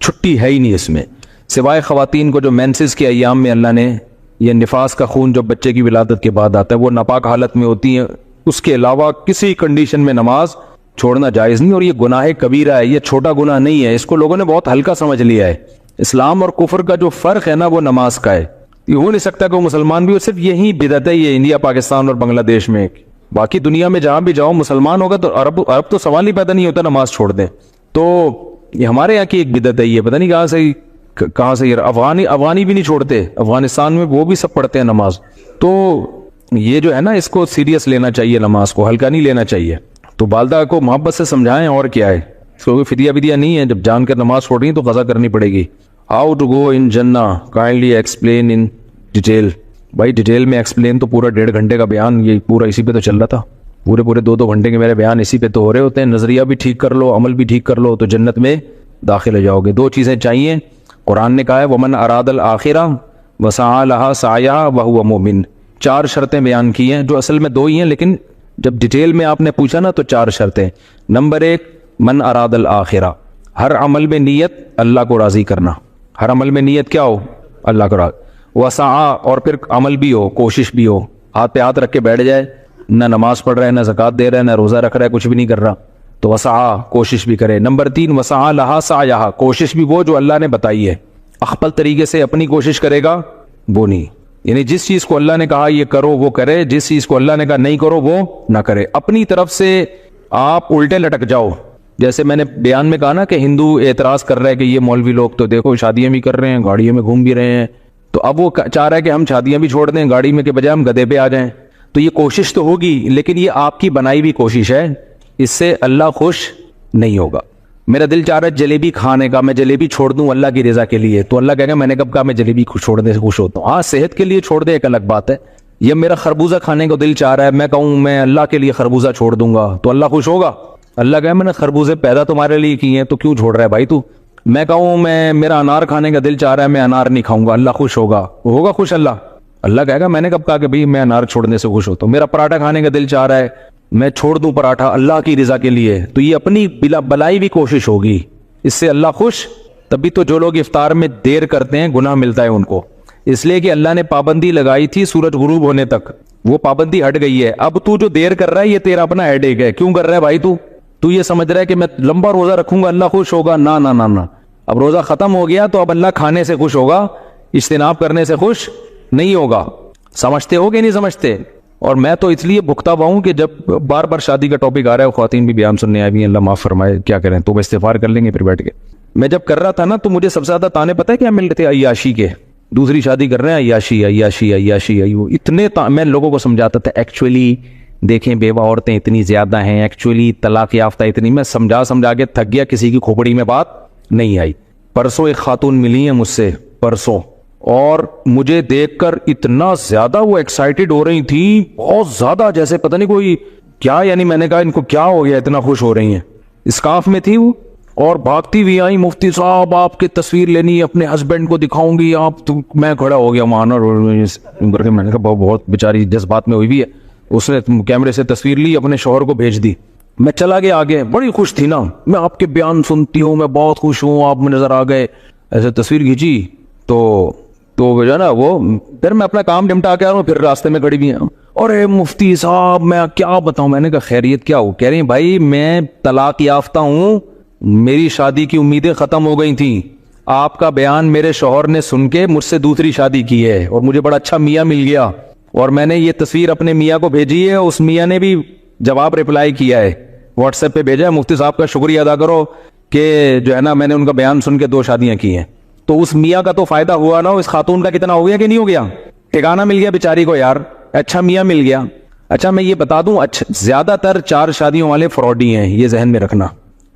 چھٹی ہے ہی نہیں اس میں، سوائے خواتین کو جو مینسز کے ایام میں اللہ نے یہ نفاس کا خون جو بچے کی ولادت کے بعد آتا ہے وہ ناپاک حالت میں ہوتی ہیں، اس کے علاوہ کسی کنڈیشن میں نماز چھوڑنا جائز نہیں. اور یہ گناہ کبیرہ ہے، یہ چھوٹا گناہ نہیں ہے، اس کو لوگوں نے بہت ہلکا سمجھ لیا ہے. اسلام اور کفر کا جو فرق ہے نا وہ نماز کا ہے. یہ ہو نہیں سکتا کہ وہ مسلمان بھی ہو، صرف یہی بدعت ہے یہ انڈیا پاکستان اور بنگلہ دیش میں. باقی دنیا میں جہاں بھی جاؤ مسلمان ہوگا تو عرب تو سوال ہی پیدا نہیں ہوتا نماز چھوڑ دیں. تو یہ ہمارے یہاں کی ایک بدعت ہے، یہ پتہ نہیں کہاں سے افغانی بھی نہیں چھوڑتے، افغانستان میں وہ بھی سب پڑھتے ہیں نماز. تو یہ جو ہے نا اس کو سیریس لینا چاہیے، نماز کو ہلکا نہیں لینا چاہیے. تو والدہ کو محبت سے سمجھائیں اور کیا ہے، اس کو فدیہ نہیں ہے، جب جان کر نماز چھوڑ رہی ہیں تو قضا کرنی پڑے گی. ہاؤ ٹو گو ان جنہ کائنڈلی ایکسپلین ان ڈیٹیل. بھائی ڈیٹیل میں ایکسپلین تو پورا 1.5 گھنٹے کا بیان یہ پورا اسی پہ تو چل رہا تھا، پورے 2 گھنٹے کے میرے بیان اسی پہ تو ہو رہے ہوتے ہیں. نظریہ بھی ٹھیک کر لو، عمل بھی ٹھیک کر لو تو جنت میں داخل ہو جاؤ گے. 2 چیزیں چاہیے. قرآن نے کہا ہے ومن اراد الآخرہ وسعى لها سعيها وهو مؤمن. 4 شرطیں بیان کی ہیں جو اصل میں 2 ہی ہیں، لیکن جب ڈیٹیل میں آپ نے پوچھا نا تو 4 شرطیں. نمبر 1 من اراد الآخرہ، ہر عمل میں نیت اللہ کو راضی کرنا. ہر عمل میں نیت کیا ہو؟ اللہ کو راضی. وسعى، اور پھر عمل بھی ہو، کوشش بھی ہو. ہاتھ پہ ہاتھ رکھ کے بیٹھ جائے، نہ نماز پڑھ رہا ہے، نہ زکوٰۃ دے رہا ہے، نہ روزہ رکھ رہا ہے، کچھ بھی نہیں کر رہا تو وسعى، کوشش بھی کرے. نمبر 3 وسعى لها سعيها، کوشش بھی وہ جو اللہ نے بتائی ہے. اخپل طریقے سے اپنی کوشش کرے گا وہ نہیں، یعنی جس چیز کو اللہ نے کہا یہ کرو وہ کرے، جس چیز کو اللہ نے کہا نہیں کرو وہ نہ کرے. اپنی طرف سے آپ الٹے لٹک جاؤ. جیسے میں نے بیان میں کہا نا کہ ہندو اعتراض کر رہا ہے کہ یہ مولوی لوگ تو دیکھو شادیاں بھی کر رہے ہیں، گاڑیوں میں گھوم بھی رہے ہیں، تو اب وہ چاہ رہا ہے کہ ہم شادیاں بھی چھوڑ دیں، گاڑی میں کے بجائے ہم گدھے پہ آ جائیں. تو یہ کوشش تو ہوگی، لیکن یہ آپ کی بنائی ہوئی کوشش ہے، اس سے اللہ خوش نہیں ہوگا. میرا دل چاہ رہا ہے جلیبی کھانے کا، میں جلیبی چھوڑ دوں اللہ کی رضا کے لیے، تو اللہ کہے گا میں نے کب کہا میں جلیبی چھوڑنے سے خوش ہوتا ہوں. ہاں صحت کے لیے چھوڑ دے ایک الگ بات ہے. یہ میرا خربوزہ کھانے کو دل چاہ رہا ہے، میں کہوں میں اللہ کے لیے خربوزہ چھوڑ دوں گا تو اللہ خوش ہوگا؟ اللہ کہے میں نے خربوزے پیدا تمہارے لیے کیے ہیں تو کیوں چھوڑ رہا ہے بھائی تو؟ میں کہوں میرا انار کھانے کا دل چاہ رہا ہے، میں انار نہیں کھاؤں گا، اللہ خوش ہوگا؟ ہوگا خوش اللہ؟ اللہ کہے گا میں نے کب کہا کہ بھئی میں انار چھوڑنے سے خوش ہوتا ہوں. میرا پراٹھا کھانے کا دل چاہ رہا ہے، میں چھوڑ دوں پراٹھا اللہ کی رضا کے لیے، تو یہ اپنی بلائی بھی کوشش ہوگی، اس سے اللہ خوش؟ تبھی تو جو لوگ افطار میں دیر کرتے ہیں گناہ ملتا ہے ان کو، اس لیے کہ اللہ نے پابندی لگائی تھی سورج غروب ہونے تک، وہ پابندی ہٹ گئی ہے. اب تو جو دیر کر رہا ہے یہ تیرا اپنا ہیڈیک ہے. کیوں کر رہا ہے بھائی تو یہ سمجھ رہا ہے کہ میں لمبا روزہ رکھوں گا اللہ خوش ہوگا؟ نہ نہ نہ نہ. اب روزہ ختم ہو گیا تو اب اللہ کھانے سے خوش ہوگا، اجتناب کرنے سے خوش نہیں ہوگا. سمجھتے ہو کہ نہیں سمجھتے؟ اور میں تو اس لیے بھگتا ہوا ہوں کہ جب بار بار شادی کا ٹاپک آ رہا ہے، خواتین بھی بیان سننے آئی ہیں، اللہ معاف فرمائے، کیا کریں تو استغفار کر لیں گے پھر بیٹھ کے. میں جب کر رہا تھا نا تو مجھے سب سے زیادہ تانے پتہ ہے کیا مل رہے تھے؟ عیاشی کے. دوسری شادی کر رہے ہیں، عیاشی عیاشی عیاشی، اتنے میں لوگوں کو سمجھاتا تھا ایکچولی دیکھیں بیوہ عورتیں اتنی زیادہ ہیں، ایکچولی طلاق یافتہ اتنی، میں سمجھا کے تھک گیا، کسی کی کھوپڑی میں بات نہیں آئی. پرسوں ایک خاتون ملی ہیں مجھ سے، پرسوں، اور مجھے دیکھ کر اتنا زیادہ وہ ایکسائٹڈ ہو رہی تھی، بہت زیادہ، جیسے پتہ نہیں کوئی کیا، یعنی میں نے کہا ان کو کیا ہو گیا اتنا خوش ہو رہی ہیں. اسکارف میں تھی وہ، اور بھاگتی ہوئی آئی، مفتی صاحب آپ کی تصویر لینی ہے، اپنے ہسبینڈ کو دکھاؤں گی آپ تو. میں کھڑا ہو گیا وہاں، میں نے کہا بہت بیچاری جذبات میں ہوئی بھی ہے. اس نے کیمرے سے تصویر لی، اپنے شوہر کو بھیج دی. میں چلا گیا آگے، بڑی خوش تھی نا، میں آپ کے بیان سنتی ہوں، میں بہت خوش ہوں، آپ میں نظر آ گئے. ایسے تصویر کھینچی تو جو ہے نا وہ، پھر میں اپنا کام نمٹا کے آ رہا ہوں، پھر راستے میں کھڑی بھی ہیں، اور مفتی صاحب میں کیا بتاؤں. میں نے کہا خیریت کیا ہو؟ کہہ رہی ہیں بھائی میں طلاق یافتہ ہوں، میری شادی کی امیدیں ختم ہو گئی تھیں، آپ کا بیان میرے شوہر نے سن کے مجھ سے دوسری شادی کی ہے، اور مجھے بڑا اچھا میاں مل گیا، اور میں نے یہ تصویر اپنے میاں کو بھیجی ہے، اس میاں نے بھی جواب ریپلائی کیا ہے، واٹس ایپ پہ بھیجا ہے، مفتی صاحب کا شکریہ ادا کرو کہ جو ہے نا میں نے ان کا بیان سن کے 2 شادیاں کی ہیں. تو اس میاں کا تو فائدہ ہوا نا، اس خاتون کا کتنا ہو گیا کہ نہیں ہو گیا؟ ٹھکانہ مل گیا بیچاری کو یار، اچھا میاں مل گیا. اچھا میں یہ بتا دوں، اچھا زیادہ تر 4 شادیوں والے فراڈی ہیں، یہ ذہن میں رکھنا.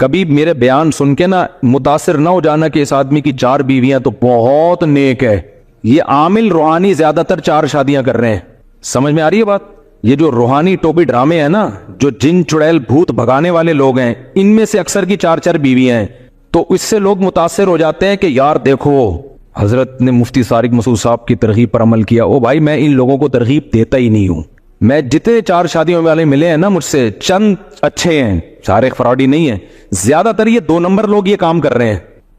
کبھی میرے بیان سن کے نا متاثر نہ ہو جانا کہ اس آدمی کی 4 بیویاں تو بہت نیک ہے. یہ عامل روحانی زیادہ تر 4 شادیاں کر رہے ہیں. سمجھ میں آ رہی ہے بات؟ یہ جو روحانی ٹوپی ڈرامے ہیں نا، جو جن چڑیل بھوت بھگانے والے لوگ ہیں، ان میں سے اکثر کی 4 بیویاں ہیں. تو اس سے لوگ متاثر ہو جاتے ہیں کہ یار دیکھو حضرت نے مفتی طارق مسعود صاحب کی ترغیب پر عمل کیا. او بھائی میں ان لوگوں کو ترغیب دیتا ہی نہیں ہوں. میں جتنے 4 شادیوں والے ملے ہیں نا مجھ سے، چند اچھے ہیں، سارے فراڈی نہیں ہیں. زیادہ تر یہ 2 نمبر لوگ یہ کام کر رہے ہیں.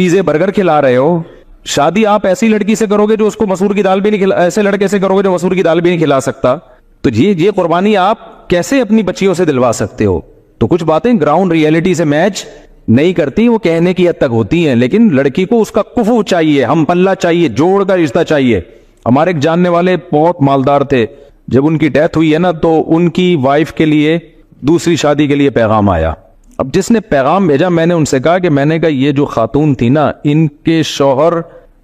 پیزے برگر کھلا رہے ہو. شادی آپ ایسی لڑکی سے کرو گے جو اس کو مسور کی دال بھی نہیں کھلا, ایسے لڑکے سے کرو گے جو مسور کی دال بھی نہیں کھلا سکتا. تو یہ قربانی آپ کیسے اپنی بچیوں سے دلوا سکتے ہو؟ تو کچھ باتیں گراؤنڈ ریئلٹی سے میچ نہیں کرتی, وہ کہنے کی حد تک ہوتی ہیں, لیکن لڑکی کو اس کا کفو چاہیے, ہم پلہ چاہیے, جوڑ کا رشتہ چاہیے. ہمارے ایک جاننے والے بہت مالدار تھے, جب ان کی ڈیتھ ہوئی ہے نا تو ان کی وائف کے لیے دوسری شادی کے لیے پیغام آیا. اب جس نے پیغام بھیجا, میں نے ان سے کہا کہ میں نے کہا یہ جو خاتون تھی نا, ان کے شوہر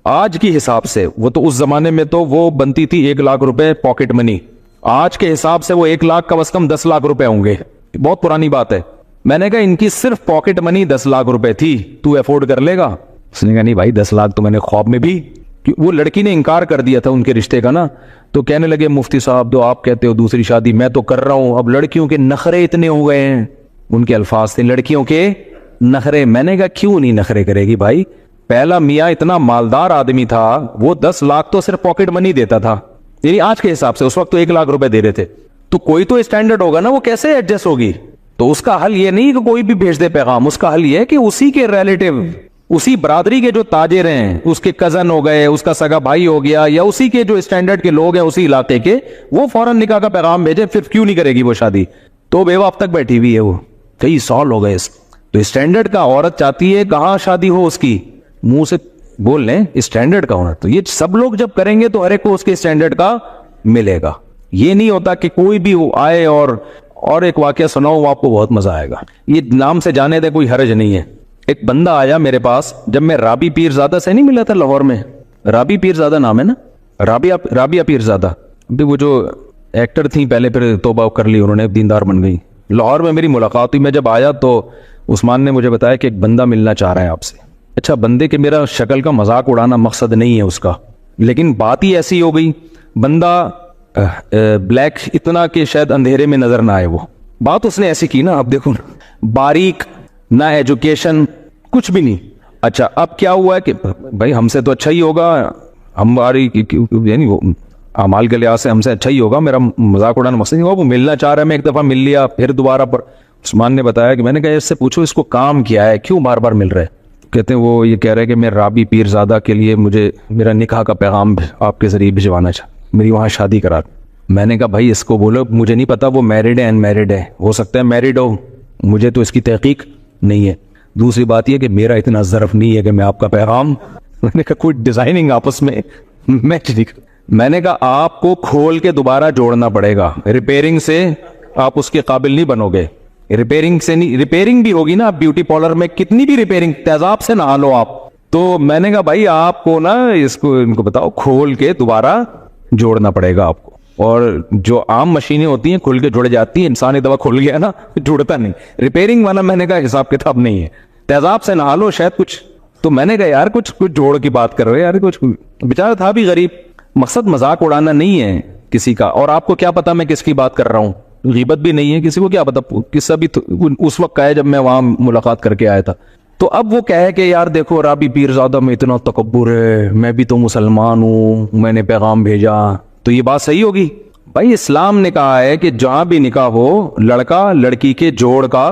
آج کی حساب سے, وہ تو اس زمانے میں تو وہ بنتی تھی 1 لاکھ روپے پاکٹ منی, آج کے حساب سے وہ 1 لاکھ کم از کم 10 لاکھ روپے ہوں گے. بہت پرانی بات ہے. میں نے کہا ان کی صرف پاکٹ منی 10 لاکھ روپے تھی, تو افورڈ کر لے گا؟ اس نے کہا نہیں بھائی 10 لاکھ تو میں نے خواب میں بھی, وہ لڑکی نے انکار کر دیا تھا ان کے رشتے کا نا. تو کہنے لگے مفتی صاحب تو آپ کہتے ہو دوسری شادی, میں تو کر رہا ہوں. اب لڑکیوں کے نخرے اتنے ہو گئے ہیں, ان کے الفاظ تھے لڑکیوں کے نخرے. میں نے کہا کیوں نہیں نخرے کرے گی بھائی؟ پہلا میاں اتنا مالدار آدمی تھا, وہ 10 لاکھ تو صرف پاکٹ منی دیتا تھا, یعنی آج کے حساب سے اس وقت تو 1 لاکھ روپے دے رہے تھے. تو کوئی تو اسٹینڈرڈ ہوگا نا, وہ کیسے ایڈجسٹ ہوگی؟ تو اس کا حل یہ نہیں کہ کوئی بھی بھیج دے پیغام, اس کا حل یہ ہے کہ اسی کے ریلیٹیو, اسی برادری کے جو تاجر ہیں, اس کے کزن ہو گئے, اس کا سگا بھائی ہو گیا, یا اسی کے جو اسٹینڈرڈ کے لوگ ہیں اسی علاقے کے, وہ فوراً نکاح کا پیغام بھیجے. پھر کیوں نہیں کرے گی وہ شادی؟ تو بیوہ اب تک بیٹھی ہوئی ہے, وہ کئی سال ہو گئے. تو اسٹینڈرڈ کا عورت چاہتی ہے کہاں شادی ہو اس کی, منہ سے بول لیں اسٹینڈرڈ کا ہونا. تو یہ سب لوگ جب کریں گے تو ہر ایک کو اس کے اسٹینڈرڈ کا ملے گا. یہ نہیں ہوتا کہ کوئی بھی آئے اور ایک واقعہ سناؤ, وہ آپ کو بہت مزہ آئے گا. یہ نام سے جانے دے, کوئی حرج نہیں ہے. ایک بندہ آیا میرے پاس, جب میں رابی پیرزادہ سے نہیں ملا تھا لاہور میں, رابی پیرزادہ نام ہے نا, رابعہ پیرزادہ, وہ جو ایکٹر تھیں پہلے, پھر توبہ کر لی انہوں نے, دیندار بن گئی. لاہور میں میری ملاقات ہوئی. میں جب آیا تو عثمان نے مجھے بتایا کہ ایک بندہ ملنا چاہ رہا ہے آپ سے. اچھا, بندے کے میرا شکل کا مذاق اڑانا مقصد نہیں ہے اس کا, لیکن بات ہی ایسی ہو گئی. بندہ بلیک اتنا کہ شاید اندھیرے میں نظر نہ آئے. وہ بات اس نے ایسی کی نا, اب دیکھو باریک, نہ ایجوکیشن, کچھ بھی نہیں. اچھا اب کیا ہوا ہے کہ بھائی ہم سے تو اچھا ہی ہوگا, ہماری یعنی وہ اعمال کے لحاظ سے ہم سے اچھا ہی ہوگا, میرا مذاق اڑانا مقصد نہیں ہوگا. وہ ملنا چاہ رہا ہے, میں ایک دفعہ مل لیا, پھر دوبارہ پر عثمان نے بتایا کہ میں نے کہا اس سے پوچھو اس کو کام کیا ہے, کیوں بار بار مل رہے. کہتے ہیں وہ یہ کہہ رہے کہ میں رابی پیرزادہ کے لیے مجھے میرا نکاح کا پیغام آپ کے ذریعے بھجوانا چاہ, میری وہاں شادی کرا. میں نے کہا بھائی اس کو بولو, مجھے نہیں پتا وہ میرڈ ہے ان میرڈ ہے, ہو سکتا ہے میرڈ ہو, مجھے تو اس کی تحقیق نہیں ہے. دوسری بات یہ کہ میرا اتنا ظرف نہیں ہے کہ میں آپ کا پیغام, میں نے کہا کوئی ڈیزائننگ آپس میں میچ نہیں. میں نے کہا آپ کو کھول کے دوبارہ جوڑنا پڑے گا, ریپیئرنگ سے آپ اس کے قابل نہیں بنو گے. ریپیئرنگ سے نہیں, ریپیئرنگ بھی ہوگی نا, بیوٹی پارلر میں کتنی بھی ریپیئرنگ, تیزاب سے نہا لو آپ. تو میں نے کہا بھائی آپ کو نا اس کو ان کو بتاؤ کھول کے دوبارہ جوڑنا پڑے گا آپ کو. اور جو عام مشینیں ہوتی ہیں کھل کے جڑ جاتی ہیں, انسانی دوا کھل گیا نا جڑتا نہیں. ریپیئرنگ والا میں نے کہا حساب کتاب نہیں ہے, تیزاب سے نہا لو شاید کچھ. تو میں نے کہا یار کچھ جوڑ کی بات کر رہے یار, کچھ بیچارہ تھا بھی غریب. مقصد مذاق اڑانا نہیں ہے کسی کا. اور آپ کو کیا پتا میں کس کی بات کر رہا ہوں, غیبت بھی نہیں ہے, کسی کو کیا پتا, قصہ بھی اس وقت کا ہے جب میں وہاں ملاقات کر کے آیا تھا. تو اب وہ کہے کہ یار دیکھو رابی پیرزادہ میں اتنا تکبر ہے, میں بھی تو مسلمان ہوں, میں نے پیغام بھیجا, تو یہ بات صحیح ہوگی؟ بھائی اسلام نے کہا ہے کہ جہاں بھی نکاح ہو لڑکا لڑکی کے جوڑ کا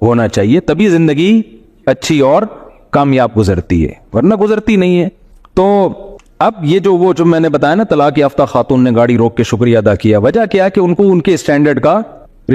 ہونا چاہیے, تبھی زندگی اچھی اور کامیاب گزرتی ہے, ورنہ گزرتی نہیں ہے. تو اب یہ جو میں نے بتایا نا طلاق یافتہ خاتون نے گاڑی روک کے شکریہ ادا کیا, وجہ کیا ہے کہ ان کو ان کے اسٹینڈرڈ کا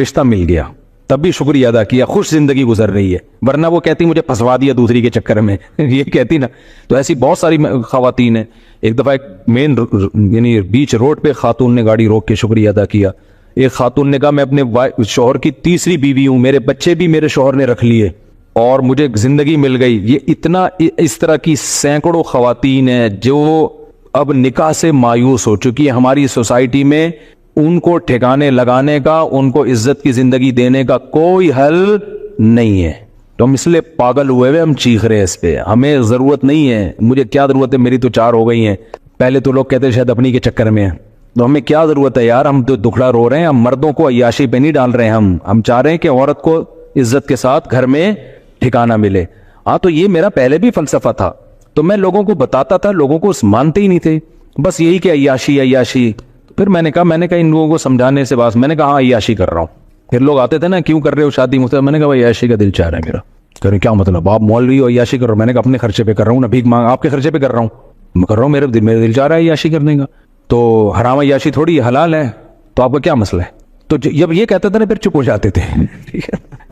رشتہ مل گیا, تب بھی شکریہ ادا کیا, خوش زندگی گزر رہی ہے. ورنہ وہ کہتی مجھے پھنسوا دیا دوسری کے چکر میں یہ کہتی نا. تو ایسی بہت ساری خواتین ہیں. ایک دفعہ ایک مین یعنی بیچ روڈ پہ خاتون نے گاڑی روک کے شکریہ ادا کیا. ایک خاتون نے کہا میں اپنے شوہر کی تیسری بیوی ہوں, میرے بچے بھی میرے شوہر نے رکھ لیے اور مجھے زندگی مل گئی. یہ اتنا اس طرح کی سینکڑوں خواتین ہیں جو اب نکاح سے مایوس ہو چکی ہیں. ہماری سوسائٹی میں ان کو ٹھکانے لگانے کا, ان کو عزت کی زندگی دینے کا کوئی حل نہیں ہے. تو ہم اس لیے پاگل ہوئے ہم چیخ رہے ہیں اس پہ. ہمیں ضرورت نہیں ہے, مجھے کیا ضرورت ہے, میری تو 4 ہو گئی ہیں. پہلے تو لوگ کہتے شاید اپنی کے چکر میں ہیں, تو ہمیں کیا ضرورت ہے یار, ہم تو دکھڑا رو رہے ہیں. ہم مردوں کو عیاشی پہ نہیں ڈال رہے ہیں, ہم چاہ رہے ہیں کہ عورت کو عزت کے ساتھ گھر میں ٹھکانہ ملے. ہاں تو یہ میرا پہلے بھی فلسفہ تھا, تو میں لوگوں کو بتاتا تھا, لوگوں کو مانتے ہی نہیں تھے, بس یہی کہ عیاشی. پھر میں نے کہا ان لوگوں کو سمجھانے سے بات, میں نے کہا ہاں عیاشی کر رہا ہوں. پھر لوگ آتے تھے نا کیوں کر رہے ہو شادی مجھ سے, میں نے کہا عیاشی کا دل چاہ رہا ہے میرا. کہہ رہے کیا مطلب آپ مولوی ہو عیاشی کر رہے ہو؟ میں نے کہا اپنے خرچے پہ کر رہا ہوں نا، بھیک مانگ آپ کے خرچے پہ کر رہا ہوں، میں کر رہا ہوں، میرے دل چاہ رہا ہے عیاشی کرنے کا، تو حرام عیاشی تھوڑی حلال ہے، تو آپ کا کیا مسئلہ ہے؟ تو جب یہ کہتے تھے نا پھر چپ ہو جاتے تھے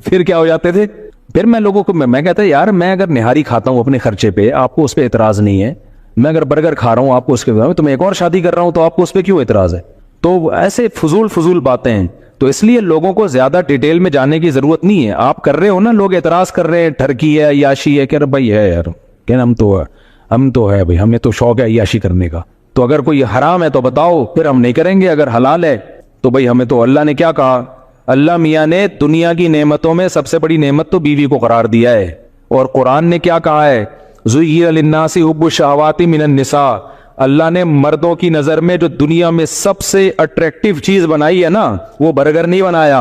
پھر کیا ہو جاتے تھے؟ پھر میں لوگوں کو میں کہتا یار میں اگر نہاری کھاتا ہوں اپنے خرچے پہ آپ کو اس پہ اعتراض نہیں ہے، میں اگر برگر کھا رہا ہوں آپ کو اس کے تو میں ایک اور شادی کر رہا ہوں تو آپ کو اس پہ کیوں اعتراض ہے؟ تو ایسے فضول باتیں ہیں، تو اس لیے لوگوں کو زیادہ ڈیٹیل میں جانے کی ضرورت نہیں ہے، آپ کر رہے ہو نا، لوگ اعتراض کر رہے ہیں ٹھرکی ہے عیاشی ہے، کہ بھائی ہے یار کہ ہم تو ہے بھائی، ہمیں تو شوق ہے عیاشی کرنے کا، تو اگر کوئی حرام ہے تو بتاؤ پھر ہم نہیں کریں گے، اگر حلال ہے تو بھائی ہمیں تو اللہ نے کیا کہا، اللہ میاں نے دنیا کی نعمتوں میں سب سے بڑی نعمت تو بیوی کو قرار دیا ہے، اور قرآن نے کیا کہا ہے، زُيِّنَ لِلنَّاسِ حُبُّ الشَّهَوَاتِ مِنَ النِّسَاءِ، اللہ نے مردوں کی نظر میں جو دنیا میں سب سے اٹریکٹیو چیز بنائی ہے نا، وہ برگر نہیں بنایا،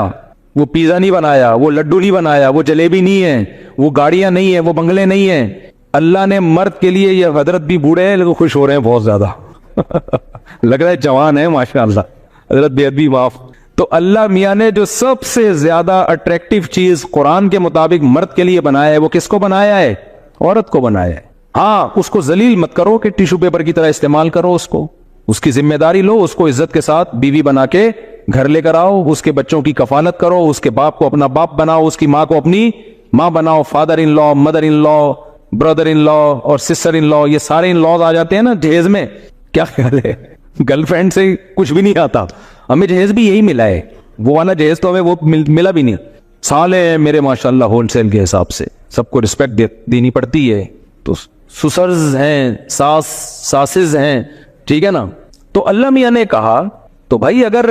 وہ پیزا نہیں بنایا، وہ لڈو نہیں بنایا، وہ جلیبی نہیں ہے، وہ گاڑیاں نہیں ہیں، وہ بنگلے نہیں ہیں، اللہ نے مرد کے لیے، یہ حضرت بھی بوڑھے ہیں لیکن خوش ہو رہے ہیں بہت زیادہ لگ رہا ہے جوان ہے ماشاءاللہ، حضرت بے ادبی معاف، تو اللہ میاں نے جو سب سے زیادہ اٹریکٹیو چیز قرآن کے مطابق مرد کے لیے بنایا ہے، وہ کس کو بنایا ہے؟ عورت کو بنایا ہے۔ ہاں اس کو ذلیل مت کرو کہ ٹیشو پیپر کی طرح استعمال کرو، اس کی ذمہ داری لو، اس کو عزت کے ساتھ بیوی بنا کے گھر لے کر آؤ، اس کے بچوں کی کفالت کرو، اس کے باپ کو اپنا باپ بناؤ، اس کی ماں کو اپنی ماں بناؤ، فادر ان لا، مدر ان لا، برادر ان لا اور سسٹر ان لا، یہ سارے ان لاز آ جاتے ہیں نا جہیز میں، کیا خیال ہے؟ گرل فرینڈ سے کچھ بھی نہیں آتا، ہمیں جہیز بھی یہی ملا ہے، وہ والا جہیز تو ہمیں وہ ملا بھی نہیں، سالے میرے ماشاءاللہ ہول سیل کے حساب سے سب کو رسپیکٹ دینی پڑتی ہے، تو سسرز ہیں، ساسز ہیں، ٹھیک ہے نا، تو اللہ میاں نے کہا تو بھائی اگر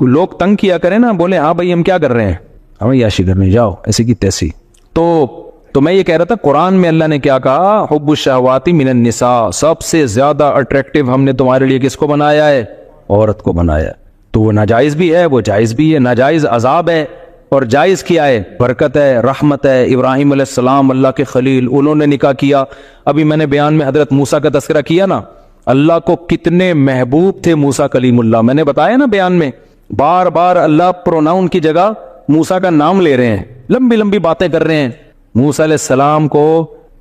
لوگ تنگ کیا کریں نا، بولے ہاں بھائی ہم کیا کر رہے ہیں، ہمیں عیاشی کرنے جاؤ ایسی کی تیسی، تو میں یہ کہہ رہا تھا قرآن میں اللہ نے کیا کہا، حب الشہوات من النساء، سب سے زیادہ اٹریکٹیو ہم نے تمہارے لیے کس کو بنایا ہے؟ عورت کو بنایا، تو وہ ناجائز بھی ہے، وہ جائز بھی ہے، ناجائز عذاب ہے اور جائز کیا ہے؟ برکت ہے، رحمت ہے۔ ابراہیم علیہ السلام اللہ کے خلیل، انہوں نے نکاح کیا، ابھی میں نے بیان میں حضرت موسیٰ کا تذکرہ کیا نا، اللہ کو کتنے محبوب تھے موسیٰ کلیم اللہ، میں نے بتایا نا بیان میں، بار بار اللہ پروناؤن کی جگہ موسیٰ کا نام لے رہے ہیں، لمبی لمبی باتیں کر رہے ہیں۔ موسیٰ علیہ السلام کو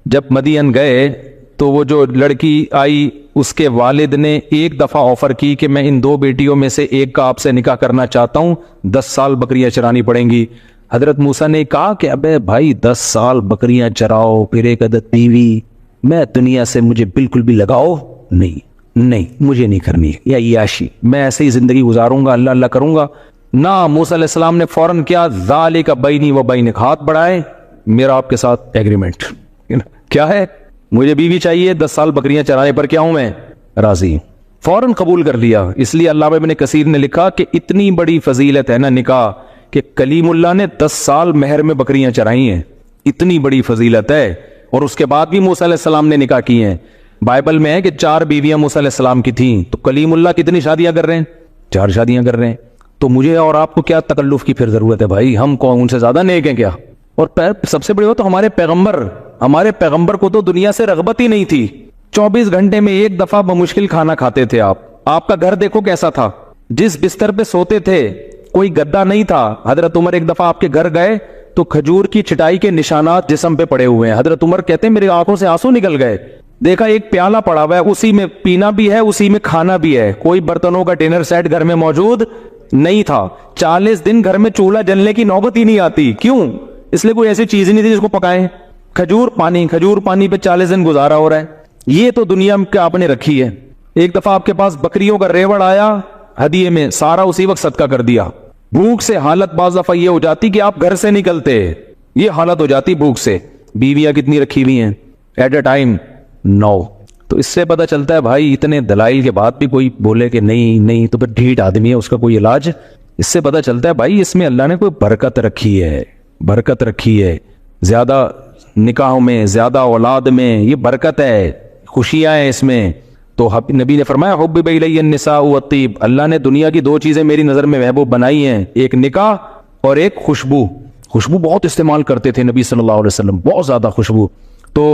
جب مدین گئے تو وہ جو لڑکی آئی اس کے والد نے ایک دفعہ آفر کی کہ میں ان دو بیٹیوں میں سے ایک کا آپ سے نکاح کرنا چاہتا ہوں، 10 سال بکریاں چرانی پڑیں گی۔ حضرت موسیٰ نے کہا کہ ابے بھائی 10 سال بکریاں چراؤ پھر ایک عدد بیوی، میں دنیا سے مجھے بالکل بھی لگاؤ نہیں مجھے نہیں کرنی یا عیاشی، میں ایسے ہی زندگی گزاروں گا، اللہ اللہ کروں گا نہ۔ موسیٰ علیہ السلام نے فوراً کیا، ذالک بینی و بینک، ہاتھ بڑھائیں، میرا آپ کے ساتھ ایگریمنٹ کیا ہے، مجھے بیوی چاہیے، 10 سال بکریاں چرانے پر کیا ہوں میں راضی، فوراً قبول کر لیا۔ اس لیے علامہ ابن کثیر نے لکھا کہ اتنی بڑی فضیلت ہے نا نکاح کہ کلیم اللہ نے 10 سال مہر میں بکریاں چرائی ہیں، اتنی بڑی فضیلت ہے، اور اس کے بعد بھی موسیٰ علیہ السلام نے نکاح کی ہیں۔ بائبل میں ہے کہ 4 بیویاں موسیٰ علیہ السلام کی تھیں، تو کلیم اللہ کتنی شادیاں کر رہے ہیں؟ 4 شادیاں کر رہے ہیں، تو مجھے اور آپ کو کیا تکلف کی پھر ضرورت ہے بھائی، ہم کون ان سے زیادہ نیک ہیں کیا؟ اور سب سے بڑی بات تو ہمارے پیغمبر کو تو دنیا سے رغبت ہی نہیں تھی، 24 گھنٹے میں ایک دفعہ بمشکل کھانا کھاتے تھے آپ کا گھر دیکھو کیسا تھا، جس بستر پہ سوتے تھے کوئی گدا نہیں تھا۔ حضرت عمر ایک دفعہ آپ کے گھر گئے تو کھجور کی چھٹائی کے نشانات جسم پہ پڑے ہوئے ہیں، حضرت عمر کہتے ہیں میری آنکھوں سے آنسو نکل گئے، دیکھا ایک پیالہ پڑا ہوا ہے، اسی میں پینا بھی ہے اسی میں کھانا بھی ہے، کوئی برتنوں کا ڈنر سیٹ گھر میں موجود نہیں تھا، 40 دن گھر میں چولہا جلنے کی نوبت ہی نہیں آتی، کیوں؟ اس لیے کوئی ایسی چیز ہی نہیں تھی جس کو پکائیں، کھجور پانی پہ 40 دن گزارا ہو رہا ہے، یہ تو دنیا میں آپ نے رکھی ہے۔ ایک دفعہ آپ کے پاس بکریوں کا ریوڑ آیا ہدیے میں، سارا اسی وقت صدقہ کر دیا۔ بھوک سے حالت بعض دفعہ یہ ہو جاتی کہ آپ گھر سے نکلتے، یہ حالت ہو جاتی بھوک سے، بیویاں کتنی رکھی ہوئی ہیں ایٹ اے ٹائم 9۔ تو اس سے پتہ چلتا ہے بھائی اتنے دلائل کے بعد بھی کوئی بولے کہ نہیں تو پھر ڈھیٹ آدمی ہے، اس کا کوئی علاج، اس سے پتہ چلتا ہے بھائی اس میں اللہ نے کوئی برکت رکھی ہے، زیادہ نکاحوں میں، زیادہ اولاد میں، یہ برکت ہے، خوشیاں ہیں اس میں۔ تو نبی نے فرمایا حبب الی النساء والطیب، اللہ نے دنیا کی 2 چیزیں میری نظر میں محبوب بنائی ہیں، ایک نکاح اور ایک خوشبو بہت استعمال کرتے تھے نبی صلی اللہ علیہ وسلم، بہت زیادہ خوشبو۔ تو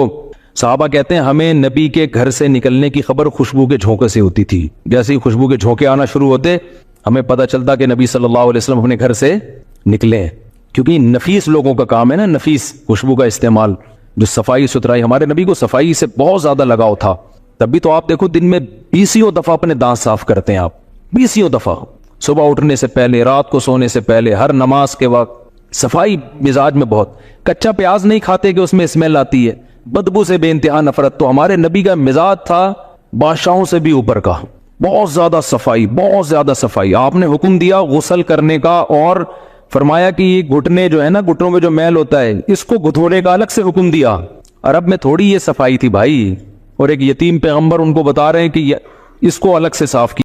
صحابہ کہتے ہیں ہمیں نبی کے گھر سے نکلنے کی خبر خوشبو کے جھونکے سے ہوتی تھی، جیسے ہی خوشبو کے جھونکے آنا شروع ہوتے ہمیں پتہ چلتا کہ نبی صلی اللہ علیہ وسلم اپنے گھر سے نکلے ہیں۔ کیونکہ نفیس لوگوں کا کام ہے نا, نفیس خوشبو کا استعمال, جو صفائی ستھرائی. ہمارے نبی کو صفائی سے بہت زیادہ لگاؤ تھا, تبھی تو آپ دیکھو دن میں 20 دفعہ اپنے دانت صاف کرتے ہیں آپ, 20 دفعہ, صبح اٹھنے سے پہلے, رات کو سونے سے پہلے, ہر نماز کے وقت. صفائی مزاج میں بہت. کچا پیاز نہیں کھاتے کہ اس میں اسمیل آتی ہے, بدبو سے بے انتہا نفرت. تو ہمارے نبی کا مزاج تھا بادشاہوں سے بھی اوپر کا, بہت زیادہ صفائی, بہت زیادہ صفائی. آپ نے حکم دیا غسل کرنے کا, اور فرمایا کہ یہ گھٹنے جو ہے نا, گھٹنوں میں جو میل ہوتا ہے اس کو دھونے کا الگ سے حکم دیا. عرب میں تھوڑی یہ صفائی تھی بھائی, اور ایک یتیم پیغمبر ان کو بتا رہے ہیں کہ اس کو الگ سے صاف کیا.